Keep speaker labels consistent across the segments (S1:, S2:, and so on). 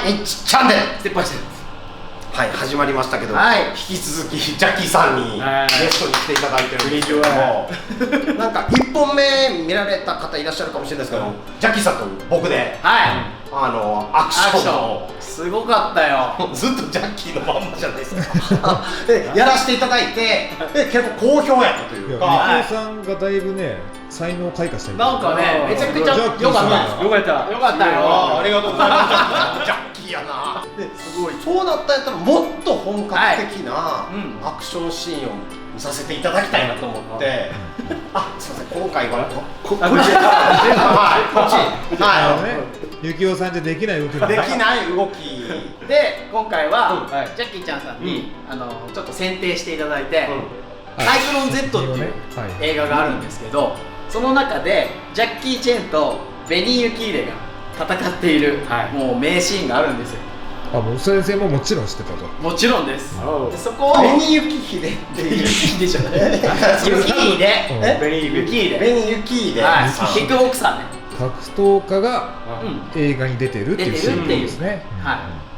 S1: チャンネル
S2: ステップアイス。
S1: はい、始まりましたけど、
S2: はい
S1: 引き続きジャッキーさんに
S2: はい
S1: ゲストに来ていただいてるんですけども、なんか1本目見られた方いらっしゃるかもしれないですけど、ジャッキーさんと僕で
S2: はい。
S1: アクションを
S2: すごかったよ。
S1: ずっとジャッキーのまんまじゃないですかでやらせていただいて、で結構好評やったというか、
S3: みきおさんがだいぶね、才能開花してる。
S2: なんかね、めちゃくちゃ良かった。
S3: よ
S2: かった。よかったよ。
S1: ありがとうございますジャッキーやな。ですごいそうだったんやったらもっと本格的なアクションシーンを見させていただきたいなと思って、すみません、今回はこっち
S3: ゆきおさんじゃできない動き
S1: できない動き
S2: で、今回はジャッキーちゃんさんにちょっと選定していただいて、サイクロン Z っていう映画があるんですけど、その中でジャッキー・チェンとベニー・ユキーレが戦っているもう名シーンがあるんですよ。
S3: もう先生ももちろん知ってたと。
S2: もちろんです。でそこを
S1: ベニー・ユキヒデっていう
S2: ユキでしょね。ユキーレ、ベニー・ユキーレ、
S1: ベニー・ユキーレ、
S2: キックボクサーね。
S3: 格闘家が映画に出てるっていうシーンですね。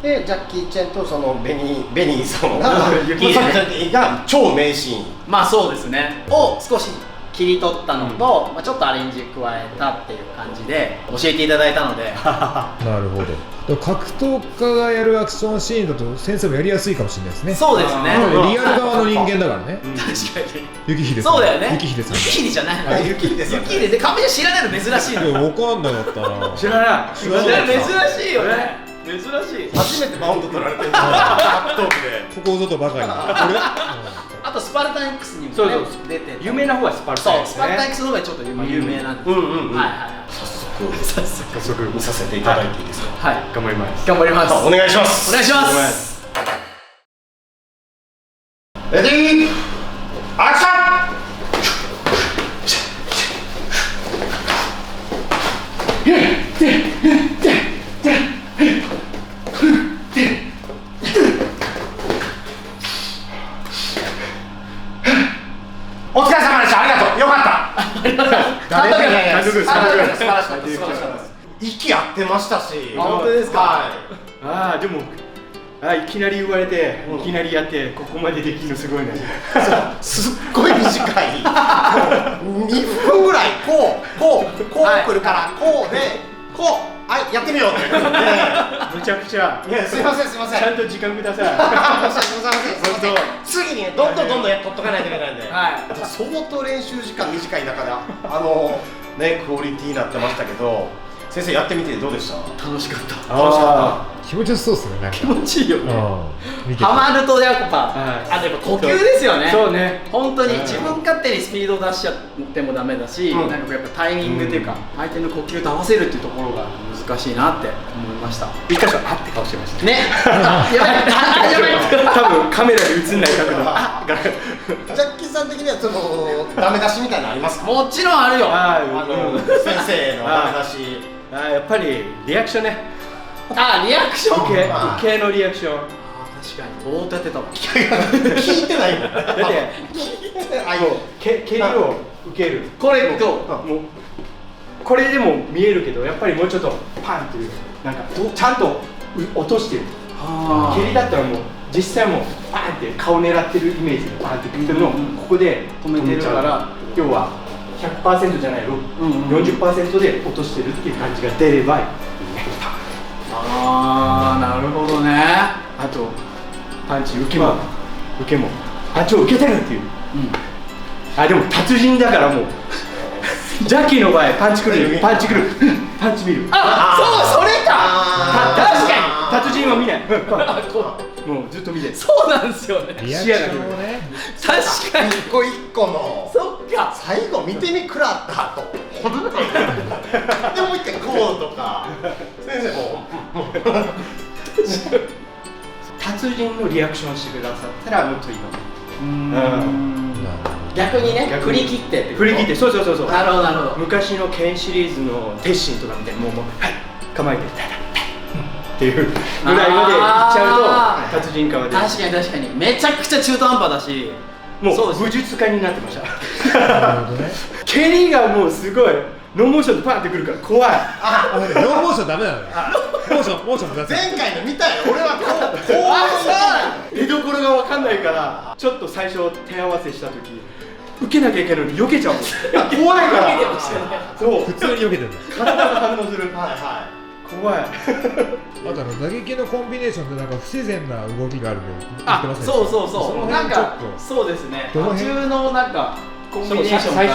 S1: でジャッキー・チェンとそのベニーさんがユキーレが超名シーン、
S2: まあそうですねを少し切り取ったのと、ちょっとアレンジ加えたっていう感じで教えていただいたので
S3: なるほど。格闘家がやるアクションシーンだと先生もやりやすいかもしれないですね。
S2: そうですね。
S3: リアル側の人間だからね。
S2: 確かに。
S3: ゆきひでさん。
S2: そうだよね。
S3: ゆきひでさん。
S2: ゆきひでじゃない。
S1: ゆきひでさん。
S2: ゆきひででカメラ知らないの珍しいの。
S3: わかんなかったな。
S2: 知らない。珍しいよね。珍しい。
S1: 初めてマウント取られてる。格闘技で。
S3: ここぞとばかりに。
S2: あとスパルタン X にも出て、
S4: 有名な方はスパルタン
S2: X。スパルタン X の方がちょっと有名なんです。
S1: 早速見させていただいていいですか。
S2: はい。
S4: 頑張ります。
S2: 頑張ります。
S1: お願いします。
S2: お願いします。
S1: レディーアクション。お疲れ様でした。ありがとう。よかった。
S2: 監督
S1: 素晴らしかったです。息合ってましたし。
S2: 本当ですか。
S4: でもいきなり言われて、いきなりやってここまでできるのすごいね。
S1: すっごい短い。2分ぐらいこう来るからこうでこうやってみようって言って。
S4: むちゃくちゃ。
S1: いやすいません。
S4: ちゃんと時間ください。
S1: 次にねどんどん取っとかないといけないんで。相当練習時間短い中でねクオリティになってましたけど、先生やってみてどうでした？
S2: 楽しかった。
S3: 気持ちよさそうですね。
S2: 気持ちいいよね。ハマるとやっぱでも呼吸ですよね。
S4: そうね。
S2: 本当に自分勝手にスピード出しちゃってもダメだし、なんかやっぱタイミングっていうか相手の呼吸と合わせるっていうところが難しいなって思いました。
S4: 一箇所って顔してました。
S2: ね。やばい。
S4: 多分カメラで映んない角度。
S1: ジャッキーさん的にはそのダメ出しみたいなのありますか？
S2: もちろんあるよ。
S1: 先生のダメ出し。
S4: やっぱりリアクションね。
S2: リアクション。
S4: 受けのリアクション。
S2: 確かに。ぼーっとやってたもん。
S1: 聞いてないもん。
S4: だって蹴りを受ける。
S2: これと
S4: もうこれでも見えるけど、やっぱりもうちょっとパンっていうなんかちゃんと落としてる。蹴りだったらもう実際もうパンって顔狙ってるイメージでパンってくるのをここで
S2: 止めてるから
S4: 要は 100% じゃないの 40% で落としてるっていう感じが出ればいい。
S2: なるほどね。
S4: あとパンチ受けもパンチを受けてるっていう。でも達人だからもうジャッキーの場合パンチ来るパンチ見る。
S2: そうそれか。確か
S4: 達人は見ない。もうずっと見てる。
S2: そうなんですよね。
S3: リアクションをね。
S2: 確かに
S1: 一個一個の。
S2: そっか。
S1: 最後見てみくらったと。でもう一回こうとか。先生も。
S4: 達人のリアクションしてくださったらもっといいかも。
S2: 逆にね、振り切って
S4: そう。
S2: なるほど。
S4: 昔のケンシリーズの鉄心とかみたいにもうはい構えてっていうぐらいまでいっちゃうと達人化は出る。
S2: 確かにめちゃくちゃ中途半端だし、
S4: もう武術家になってました。蹴りがもうすごいノンモーションでパンってくるから怖い。
S3: ノーモーションダメなのよ。モーションだって。
S1: 前回の見たよ。俺はこう
S4: 出どころが分かんないから、ちょっと最初手合わせした時受けなきゃいけないのに避けちゃう。怖いから。そう
S3: 普通に避けてるんだ。
S4: 体が反応する。
S1: はいはい。
S4: 怖い。
S3: あと打撃のコンビネーションでなんか不自然な動きがあるの言ってますね。
S2: そうそうそう。なんかそうですね。途中のなんかコンビネーション
S4: 最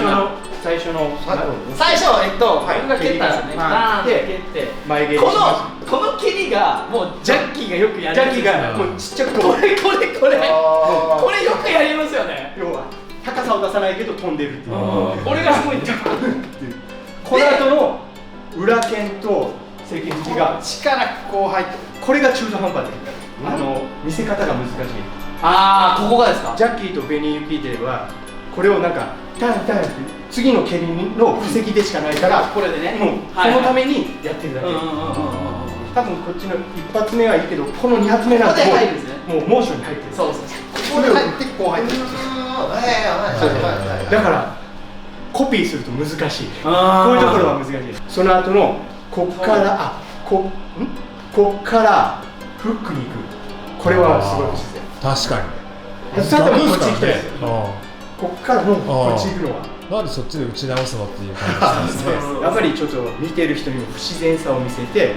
S4: 初の
S2: 僕が蹴ったらね、バーンって蹴って
S4: 前蹴りします。
S2: この蹴りがもうジャッキーがよくやる。
S4: ジャッキーがもうちっちゃく
S2: これよくやりますよね。
S4: 要は高さを出さないけど飛んでるっていう。
S2: これがすごいんだよ。
S4: この後の裏剣と正拳突きが
S2: 力こう入って、
S4: これが中途半端で見せ方が難しい。
S2: ああ、ここがですか。
S4: ジャッキーとベニー・ユキーテはこれをなんかタンって次の蹴りの布石でしかないから、
S2: これでね、
S4: もうそのためにやってるだけ。多分こっちの一発目はいいけど、この二発目なんてもうモーションに入ってる。
S2: そうそう。
S4: ここで入ってこう入ってる。だからコピーすると難しい。こういうところは難しい。その後のこっからこっからフックに行く。これはすごい不自然。
S3: 確かに。
S4: 例えばこっち来て、こっからもうこっち行くのは。
S3: なんでそっちで打ち直すのっていう感じですね。
S4: やっぱりちょっと見てる人にも不自然さを見せて、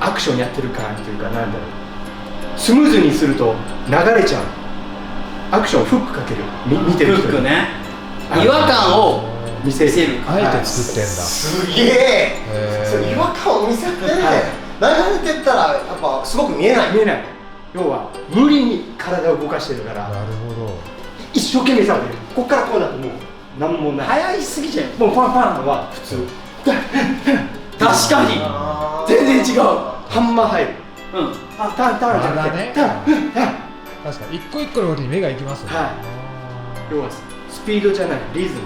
S4: アクションやってる感というか、なんだろう、スムーズにすると流れちゃう。アクションフックかける。見てる人に。
S2: フックね。違和感を
S4: 見せる。
S3: あえて作ってんだ。
S1: すげえ。それ違和感を見せて流れてったらやっぱすごく見えない。
S4: 見えない。要は無理に体を動かしてるから。
S3: なるほど。
S4: 一生懸命されてる。こっからこうだともう何もない。
S2: 早いすぎちゃう。
S4: もうパンパンのは普通。
S2: 確かに。全然違う。
S4: ハンマー入る。タンじゃなくてタン。
S3: 確かに一個一個の動きに目がいきますね。
S4: 要はスピードじゃない、リズム。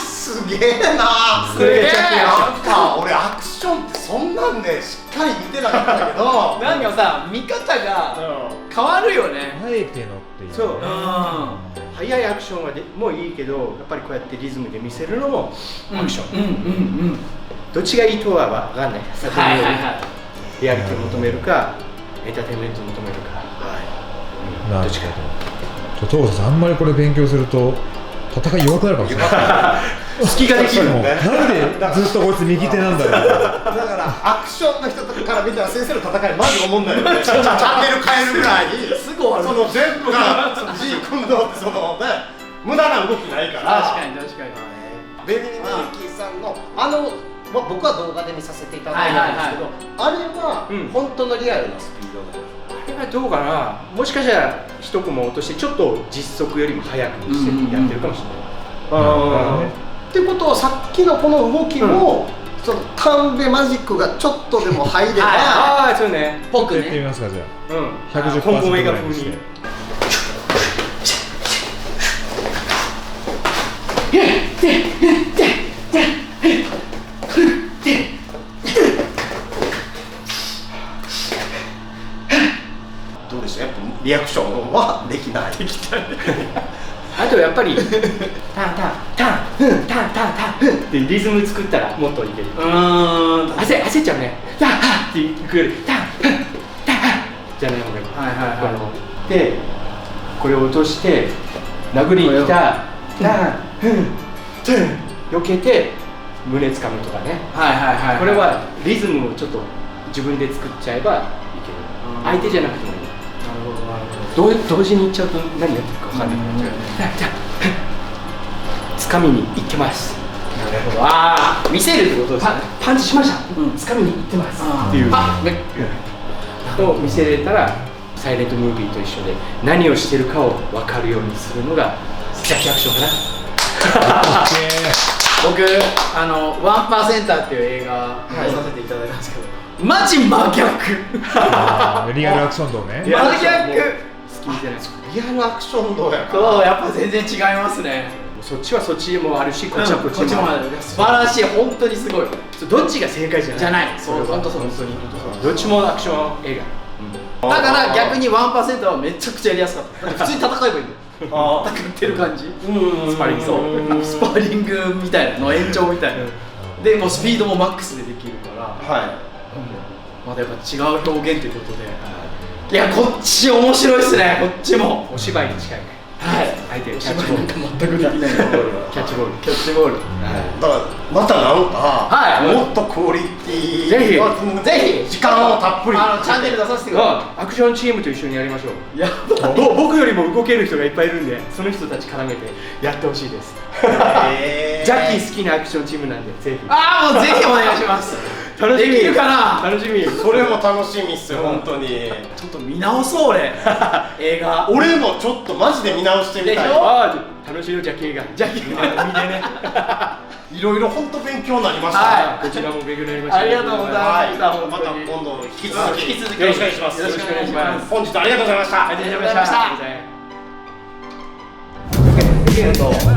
S1: すげえな。
S2: すげえ。
S1: 俺アクションってそんなんでしっかり見てなかったけど、
S2: なんかさ、見方が変わるよね。
S3: あえてのっていう。
S4: そう。速いアクションはもういいけど、やっぱりこうやってリズムで見せるのもアクション。どっちがいいとは分かんない。リアリティを求めるか、エンターテインメントを求めるか。
S3: どっちかと。トーさん、あんまりこれ勉強すると戦い弱くなるかもしれない。
S4: 隙ができるもん。
S3: なんでずっとこいつ右手なんだろう。だ
S1: からアクションの人とかから見たら先生の戦いマジ思んないよね。チャンネル変えるぐらいすぐ終わる。その全部がG君のそのね、無駄な動きないから。
S2: 確かに。
S1: ベニー・ユキさんの僕は動画で見させていただいたんですけど、あれは本当のリアルなスピードで。
S4: あれはどうかな。もしかしたら一コマ落としてちょっと実測よりも速くしてやってるかもしれない。
S1: ってことはさっきのこの動きもそのタンベマジックがちょっとでも入れば、
S4: そうね。
S3: 僕ね。やってみますかじゃあ。110%ぐらいにして。
S1: どうでしょう。やっぱリアクションはできない。
S4: あとやっぱりタンってリズム作ったらもっといける。焦っちゃうね。タンっていくよりタンじゃない方がいい。でこれを落として殴りに来たタン避けて胸つかむとかね。これはリズムをちょっと自分で作っちゃえばいける。相手じゃなくてもいい。同時にいっちゃうと何やってるか分かんなくなっちゃう。つかみに行ってます。
S2: なるほど。ああ、見せるってことですね。
S4: パンチしました。つかみに行ってますっていうを見せれたら、サイレントムービーと一緒で何をしてるかを分かるようにするのがジャッキーアクションかな。
S2: 僕1%っていう映画見させていただいたんですけど、マジ真逆。
S3: リアルアクション道ね。
S2: 真逆。
S4: 好きじゃない。
S1: リアルアクション道やから。
S2: そう、やっぱ全然違いますね。
S4: そっちはそっちもあるし、こっちはこっちもある。
S2: 素晴らしい、本当にすごい。
S4: どっちが正解じゃない。
S2: そう、本当そう。
S4: どっちもアクション映画。
S2: だから逆に1%はめちゃくちゃやりやすかった。普通に戦えばいいんだよ。戦ってる感じ。
S4: スパーリング
S2: そうスパーリングみたいなの延長みたいなでもうスピードもマックスでできるからまだやっぱ違う表現ということでいやこっち面白いっすねこっちも
S4: お芝居に近いね。相手キャッチボール
S2: 全くできない
S4: キャッチボール
S2: キャッチボール
S1: だからまたなんかもっとクオリティぜひ時間をたっぷり
S2: チャンネル出させてくださ
S4: アクションチームと一緒にやりましょう。
S2: いや
S4: 僕よりも動ける人がいっぱいいるんでその人たち絡めてやってほしいです。ジャッキー好きなアクションチームなんでぜひ。
S2: もうぜひお願いします
S4: 楽しみ。
S2: できるかな。
S4: 楽しみ。
S1: それも楽しみっすよ本当に。
S2: ちょっと見直そう俺映画
S1: 俺もちょっとマジで見直してみたい。
S2: でしょ
S4: 楽しいよジャッキーが。ジャッキーが見てね。
S1: いろいろ本当勉強になりました。
S4: こちらも勉強になりました。
S2: ありがとうございました。
S1: また今度引き続き
S2: よ
S1: よろしくお願いします。
S2: よろしくお願いします。
S1: 本日ありがとうございました。
S2: ありがとうございました。
S4: ありがとうございました。